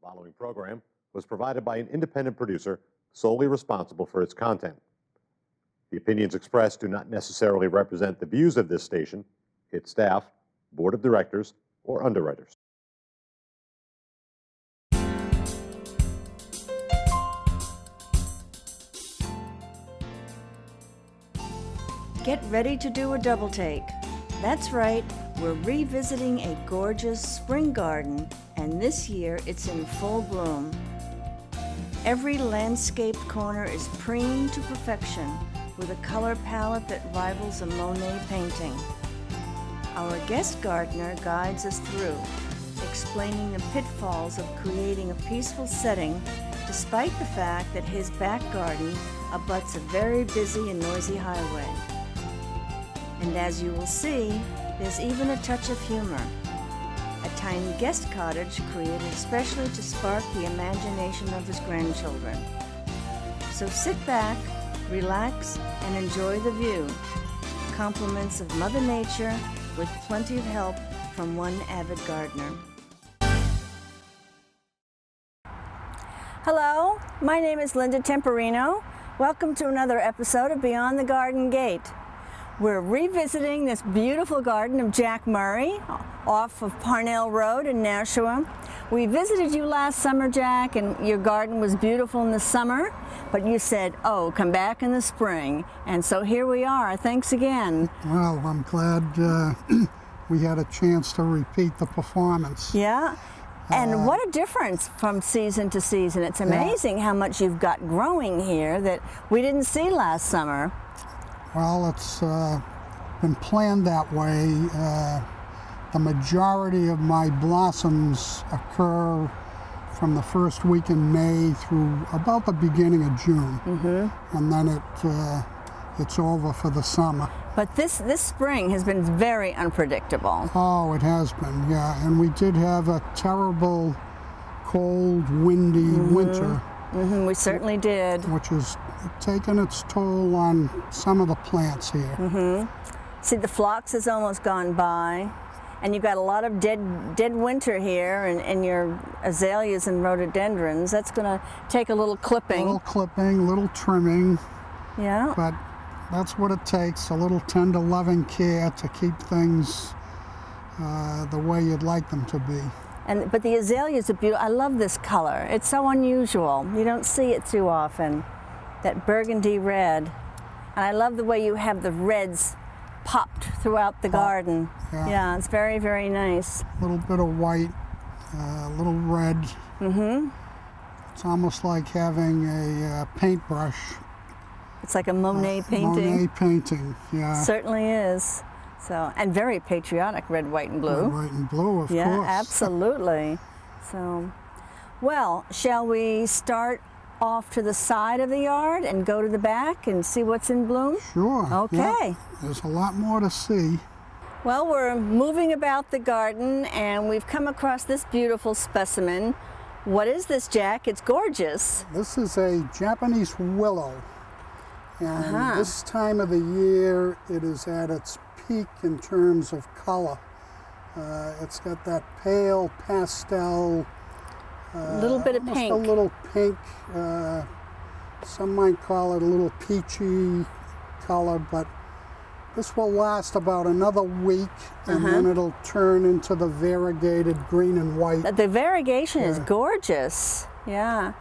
following program was provided by an independent producer solely responsible for its content. The opinions expressed do not necessarily represent the views of this station, its staff, board of directors, or underwriters. Get ready to do a double take. That's right, we're revisiting a gorgeous spring garden, and this year it's in full bloom. Every landscaped corner is preened to perfection with a color palette that rivals a Monet painting. Our guest gardener guides us through, explaining the pitfalls of creating a peaceful setting despite the fact that his back garden abuts a very busy and noisy highway. And as you will see, there's even a touch of humor. A tiny guest cottage created especially to spark the imagination of his grandchildren. So sit back, relax, and enjoy the view. Compliments of Mother Nature with plenty of help from one avid gardener. Hello, my name is Linda Temperino. Welcome to another episode of Beyond the Garden Gate. We're revisiting this beautiful garden of Jack Murray off of Parnell Road in Nashua. We visited you last summer, Jack, and your garden was beautiful in the summer, but you said, oh, come back in the spring. And so here we are. Thanks again. Well, I'm glad we had a chance to repeat the performance. Yeah. And what a difference from season to season. It's amazing how much you've got growing here that we didn't see last summer. Well, it's been planned that way. The majority of my blossoms occur from the first week in May through about the beginning of June. Mm-hmm. And then it's over for the summer. But this spring has been very unpredictable. Oh, it has been, yeah. And we did have a terrible, cold, windy winter. Mm-hmm, we certainly did. Which has taken its toll on some of the plants here. Mm-hmm. See, the phlox has almost gone by, and you've got a lot of dead winter here, and your azaleas and rhododendrons. That's going to take a little clipping. A little clipping, a little trimming. Yeah. But that's what it takes, a little tender, loving care to keep things the way you'd like them to be. But the azaleas are beautiful. I love this color. It's so unusual. You don't see it too often. That burgundy red. And I love the way you have the reds popped throughout the garden. Yeah, it's very, very nice. A little bit of white, a little red. Mm-hmm. It's almost like having a paintbrush. It's like a Monet painting. Monet painting, yeah. Certainly is. So, and very patriotic, red, white, and blue. Red, white, and blue, of course. Yeah, absolutely. So, well, shall we start off to the side of the yard and go to the back and see what's in bloom? Sure. Okay. Yeah. There's a lot more to see. Well, we're moving about the garden and we've come across this beautiful specimen. What is this, Jack? It's gorgeous. This is a Japanese willow. And this time of the year, it is at its peak in terms of color. It's got that pale pastel, little bit of pink. A little pink. Some might call it a little peachy color, but this will last about another week, and then it'll turn into the variegated green and white. The variegation is gorgeous. Yeah.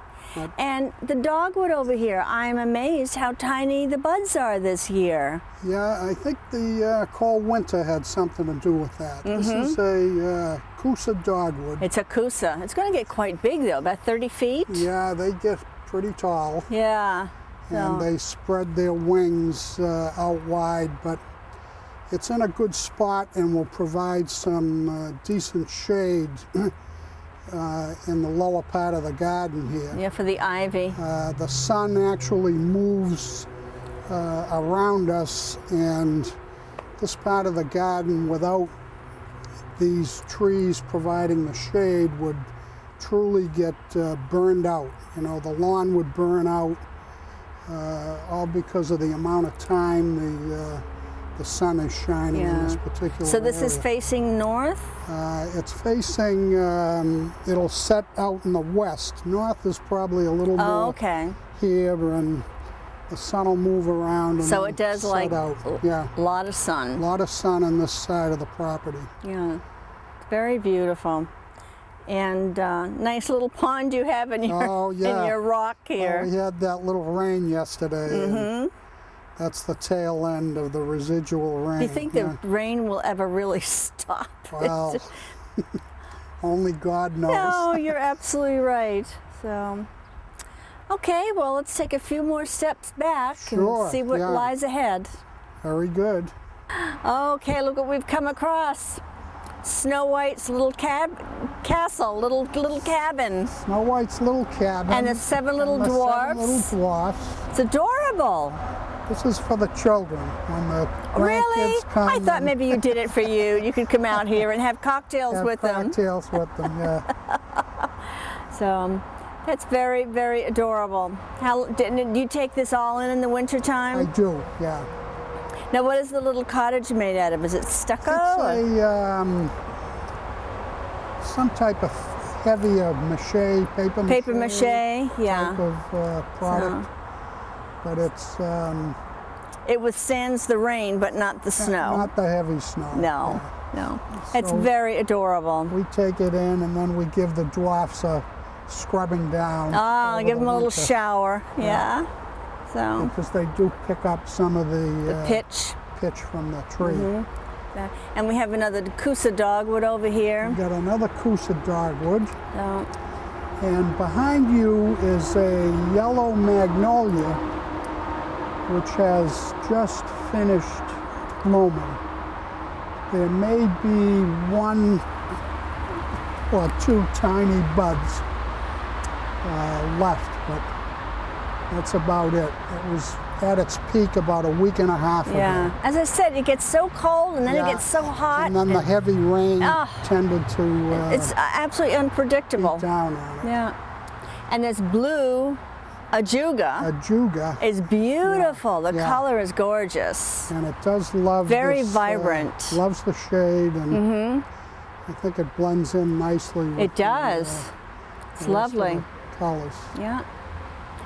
And the dogwood over here, I'm amazed how tiny the buds are this year. Yeah, I think the cold winter had something to do with that. This is a Kusa dogwood. It's a Kusa. It's going to get quite big though, about 30 feet. Yeah, they get pretty tall. Yeah. And they spread their wings out wide, but it's in a good spot and will provide some decent shade in the lower part of the garden here. Yeah, for the ivy. The sun actually moves around us, and this part of the garden, without these trees providing the shade, would truly get burned out. You know, the lawn would burn out, all because of the amount of time the sun is shining in this particular So this is area. facing north? It's facing, it'll set out in the west. North is probably a little Oh, more okay. here, and the sun will move around and So then it does set like out. Yeah, a lot of a sun. lot of sun on this side of the property. Yeah, very beautiful. And nice little pond you have in your, in your rock here. Oh, we had that little rain yesterday. And that's the tail end of the residual rain. Do you think the rain will ever really stop? Well, only God knows. No, you're absolutely right. So, okay, well, let's take a few more steps back Sure, and see what yeah. lies ahead. Very good. Okay, look what we've come across. Snow White's little castle, little cabin. Snow White's little cabin. And the 7 little and the dwarfs. 7 little dwarfs. It's adorable. This is for the children. When the Really? grandkids come, I thought and maybe you did it for you. You could come out here and have cocktails have with them. cocktails with them, yeah. So that's very, very adorable. How didn't you take this all in the wintertime? I do, yeah. Now, what is the little cottage made out of? Is it stucco? It's or- some type of heavier mache, Paper mache, yeah. type of product. But it's It withstands the rain, but not the snow. not the heavy snow. No, no. It's So- very adorable. We take it in and then we give the dwarfs a scrubbing down. Ah, over give the them a little winter. shower. Yeah. So Because they do pick up some of the pitch. pitch from the tree. And we have another Kusa dogwood over here. We got another Kusa dogwood, So, and behind you is a yellow magnolia, which has just finished blooming. There may be 1 or 2 tiny buds left, but that's about it. It was at its peak about a week and a half ago. yeah. As I said, it gets so cold and then Yeah. it gets so hot. And then the heavy rain Ah. tended to It's absolutely unpredictable. beat down on it. Yeah. And this blue ajuga Ajuga, is beautiful. The Yeah. color is gorgeous. and it does love Very this, vibrant. loves the shade, and I think it blends in nicely with It does. the It's rest of lovely. the colors. Yeah.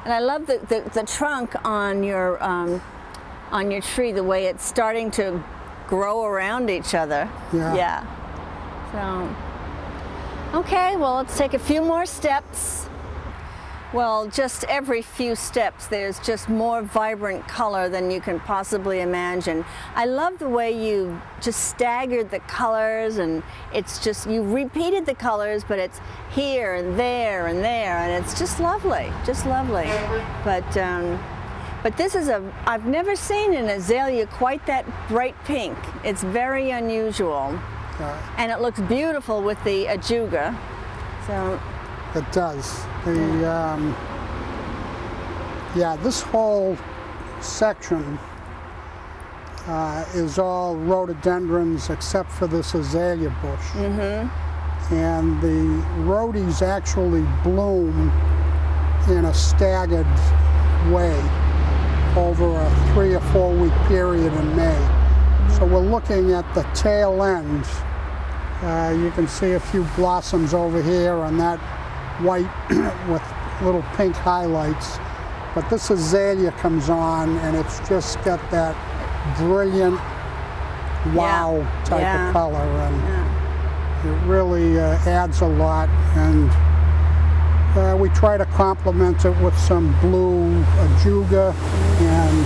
And I love the trunk on your tree, the way it's starting to grow around each other. Yeah. Yeah. So, okay, well, let's take a few more steps. Well, just every few steps, there's just more vibrant color than you can possibly imagine. I love the way you just staggered the colors, and it's just, you repeated the colors, but it's here and there and there, and it's just lovely, just lovely. But this is I've never seen an azalea quite that bright pink. It's very unusual. And it looks beautiful with the ajuga. So, It does. This whole section is all rhododendrons except for this azalea bush. And the rhodies actually bloom in a staggered way over a 3 or 4 week period in May. So we're looking at the tail end. You can see a few blossoms over here on that white with little pink highlights. But this azalea comes on and it's just got that brilliant wow type of color, and it really adds a lot. And we try to complement it with some blue ajuga, and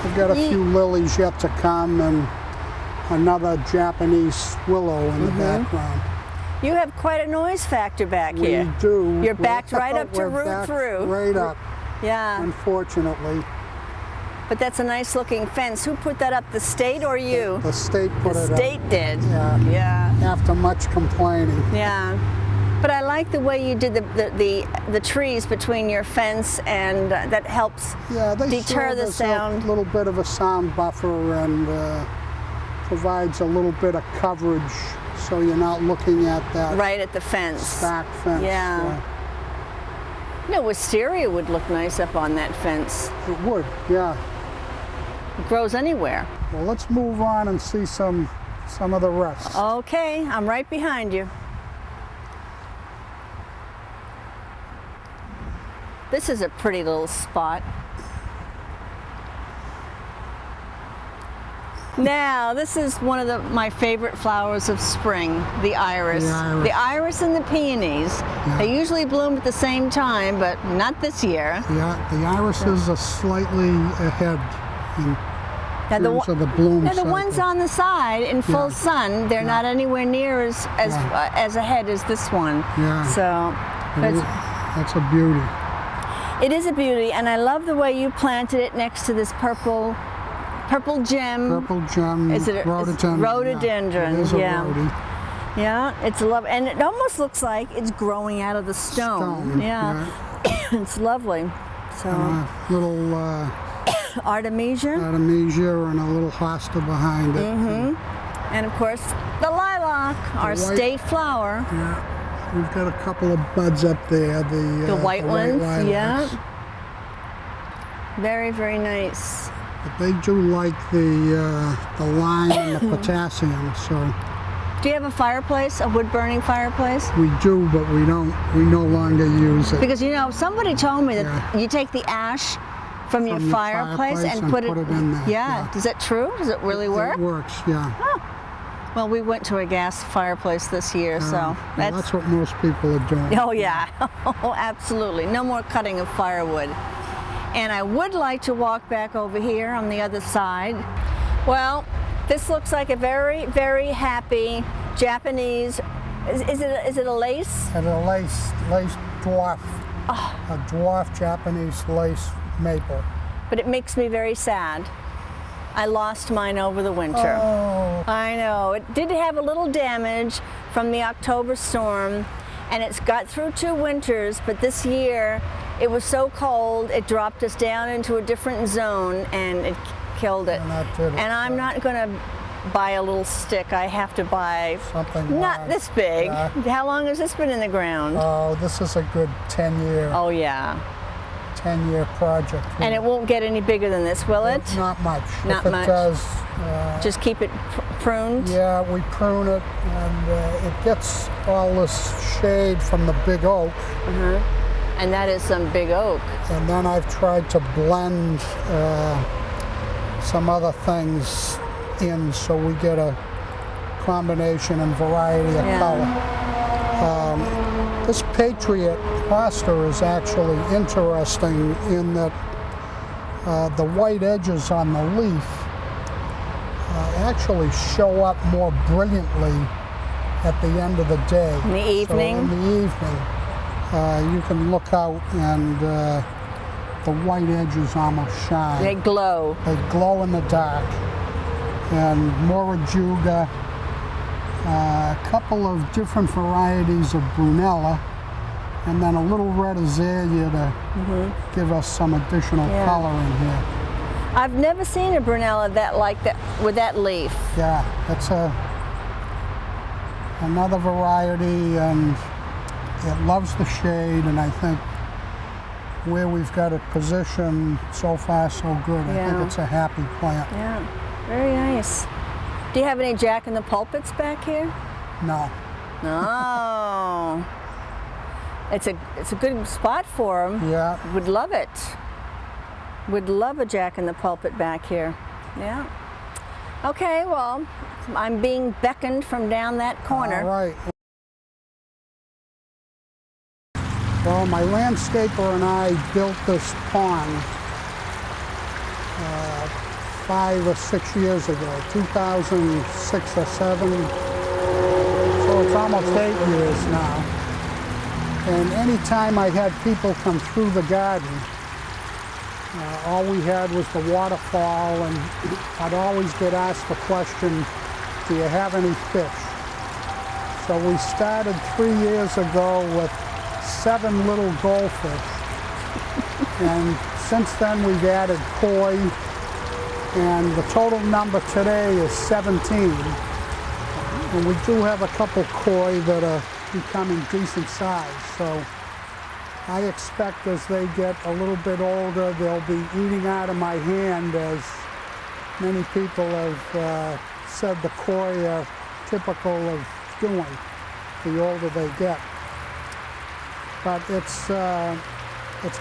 we've got a few lilies yet to come, and another Japanese willow in the background. you have quite a noise factor back here. We do. You're backed right up to We're root backed through. Right up, Yeah, unfortunately. but that's a nice looking fence. Who put that up, the state or you? The state put The it up. state did. Yeah. Yeah. After much complaining. Yeah. But I like the way you did the trees between your fence, and that helps Yeah, they deter serve the as sound. a little bit of a sound buffer, and provides a little bit of coverage so you're not looking at that right at the fence. stack fence. Yeah. You know, wisteria would look nice up on that fence. It would, yeah. It grows anywhere. Well, let's move on and see some of the rest. Okay, I'm right behind you. This is a pretty little spot. Now, this is one of my favorite flowers of spring, the iris. The iris and the peonies. Yeah. They usually bloom at the same time, but not this year. Yeah, the irises are slightly ahead in terms of the bloom now the cycle. ones on the side in full sun, they're not anywhere near as ahead as this one. Yeah. So that's a beauty. it is a beauty, and I love the way you planted it next to this purple gem. Purple gem. Is it rhododendron? Rhododendron? Yeah, it is a yeah. rhodi. Yeah, it's lovely, and it almost looks like it's growing out of the stone. Yeah. It's lovely. So little artemisia. Artemisia and a little hosta behind it. And of course, the lilac, our state flower. Yeah, we've got a couple of buds up there. The white ones, lilacs. yeah. Very, very nice. But they do like the lime and the potassium, so. Do you have a fireplace, a wood-burning fireplace? We do, but we no longer use it. Because somebody told me that you take the ash from your fireplace and put it in there. Yeah. Is that true? Does it really work? It works, yeah. Oh. Well, we went to a gas fireplace this year, so that's what most people are doing. Oh yeah, oh absolutely. No more cutting of firewood. And I would like to walk back over here on the other side. Well, this looks like a very, very happy Japanese. Is it a lace? And a lace dwarf. Oh. A dwarf Japanese lace maple. But it makes me very sad. I lost mine over the winter. Oh. I know. It did have a little damage from the October storm, and it's got through 2 winters, but this year it was so cold it dropped us down into a different zone and it killed it. And I'm not going to buy a little stick. I have to buy something not this big. Yeah. How long has this been in the ground? Oh, this is a good 10-year. Oh yeah. 10-year project. And it won't get any bigger than this, will it? Not much. Not if much. It does. Just keep it pruned? Yeah, we prune it, and it gets all this shade from the big oak. And that is some big oak. And then I've tried to blend some other things in so we get a combination and variety of color. This Patriot hosta is actually interesting in that the white edges on the leaf actually show up more brilliantly at the end of the day. In the evening? So in the evening, you can look out and the white edges almost shine. They glow. They glow in the dark. And Morajuga, a couple of different varieties of Brunella, and then a little red azalea to give us some additional color in here. I've never seen a Brunella with that leaf. Yeah, it's another variety, and it loves the shade, and I think where we've got it positioned so far so good. I think it's a happy plant. Yeah, very nice. Do you have any Jack in the Pulpits back here? No. No. It's a good spot for them. Yeah. Would love it. Would love a Jack in the Pulpit back here. Yeah. Okay, well, I'm being beckoned from down that corner. All right. Well, my landscaper and I built this pond 5 or 6 years ago, 2006 or 7. So it's almost 8 years now. And anytime I had people come through the garden, all we had was the waterfall, and I'd always get asked the question, do you have any fish? So we started 3 years ago with 7 little goldfish. And since then we've added koi, and the total number today is 17. And we do have a couple koi that are becoming decent size. So I expect as they get a little bit older, they'll be eating out of my hand as many people have said the koi are typical of doing the older they get. But it's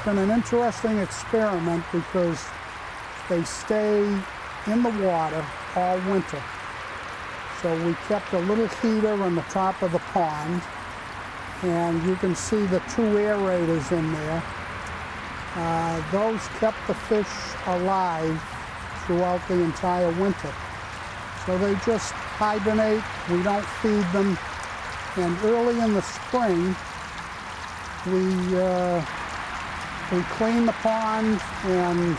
been an interesting experiment because they stay in the water all winter. So we kept a little heater on the top of the pond, and you can see the 2 aerators in there. Those kept the fish alive throughout the entire winter. So they just hibernate, we don't feed them, and early in the spring, we clean the pond and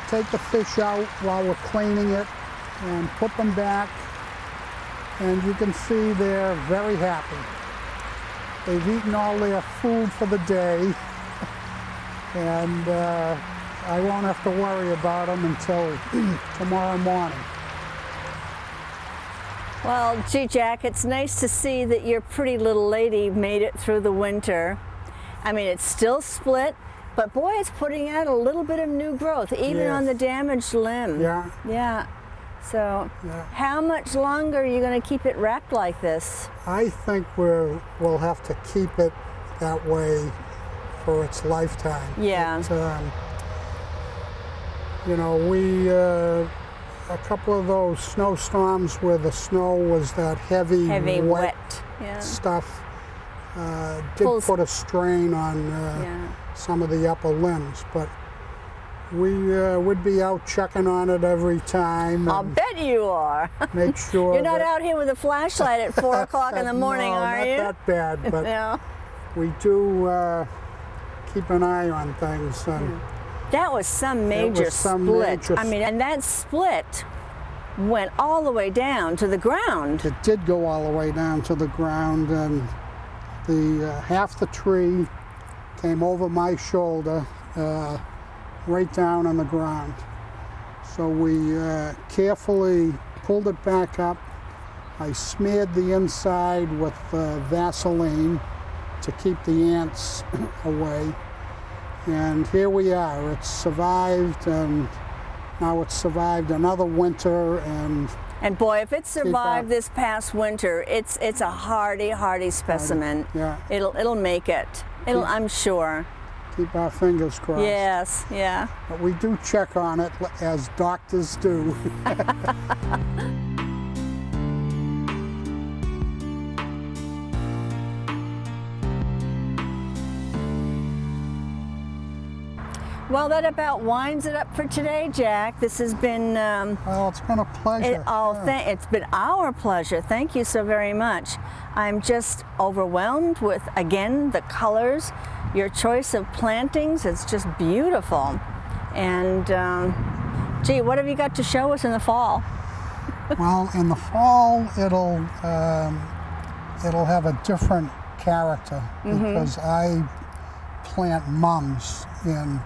take the fish out while we're cleaning it and put them back, and you can see they're very happy. They've eaten all their food for the day, and I won't have to worry about them until tomorrow morning. Well, gee, Jack, it's nice to see that your pretty little lady made it through the winter. I mean, it's still split, but boy, it's putting out a little bit of new growth, even Yes. on the damaged limb. Yeah. Yeah. So, Yeah. how much longer are you going to keep it wrapped like this? I think we'll have to keep it that way for its lifetime. Yeah. You know, a couple of those snowstorms where the snow was that heavy Wet. Yeah. stuff did Pulls- put a strain on Yeah. some of the upper limbs, but we would be out checking on it every time I'll and bet you are. make sure You're not that, out here with a flashlight at 4 o'clock in the morning, no, are not you? that bad, but No. we do keep an eye on things. And That was some major was some split. major I mean, and that split went all the way down to the ground. it did go all the way down to the ground, and the half the tree came over my shoulder, right down on the ground. So we carefully pulled it back up. I smeared the inside with Vaseline to keep the ants away. And here we are. It's survived, and now it's survived another winter. And boy, if it survived up. this past winter, it's a hardy specimen. Yeah. It'll make it. I'm sure. Keep our fingers crossed. Yes, yeah. But we do check on it, as doctors do. Well, that about winds it up for today, Jack. This has been Well, it's been a pleasure. Sure. It's been our pleasure. Thank you so very much. I'm just overwhelmed with, again, the colors, your choice of plantings. It's just beautiful. And gee, what have you got to show us in the fall? Well, in the fall, it'll have a different character because I plant mums in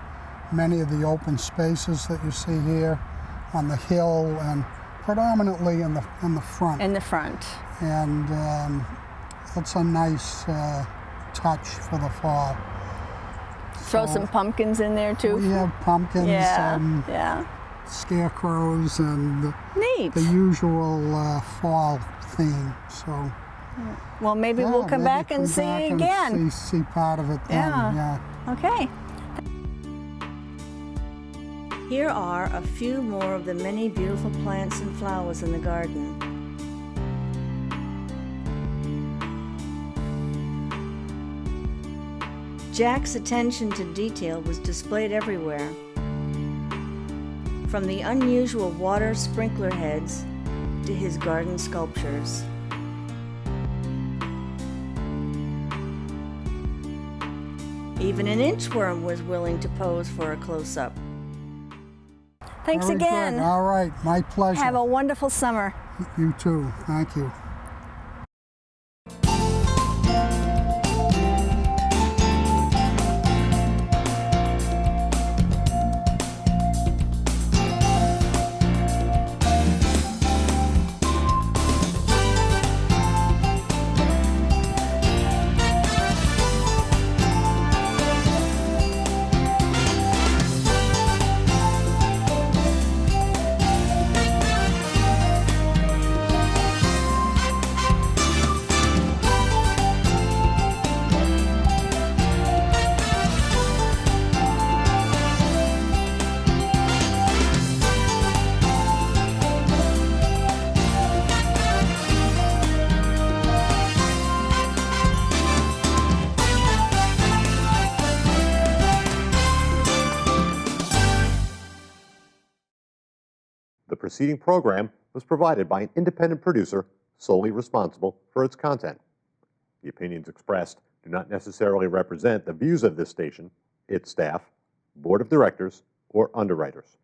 many of the open spaces that you see here on the hill, and predominantly in the front. In the front. And it's a nice touch for the fall. Throw some pumpkins in there too. We have pumpkins and yeah. scarecrows and Neat. the usual fall theme. So Well, maybe we'll come back and see again. See part of it then. Yeah. Okay. Here are a few more of the many beautiful plants and flowers in the garden. Jack's attention to detail was displayed everywhere, from the unusual water sprinkler heads to his garden sculptures. Even an inchworm was willing to pose for a close-up. Thanks Very again. good. All right, my pleasure. Have a wonderful summer. You too. Thank you. The preceding program was provided by an independent producer solely responsible for its content. The opinions expressed do not necessarily represent the views of this station, its staff, board of directors, or underwriters.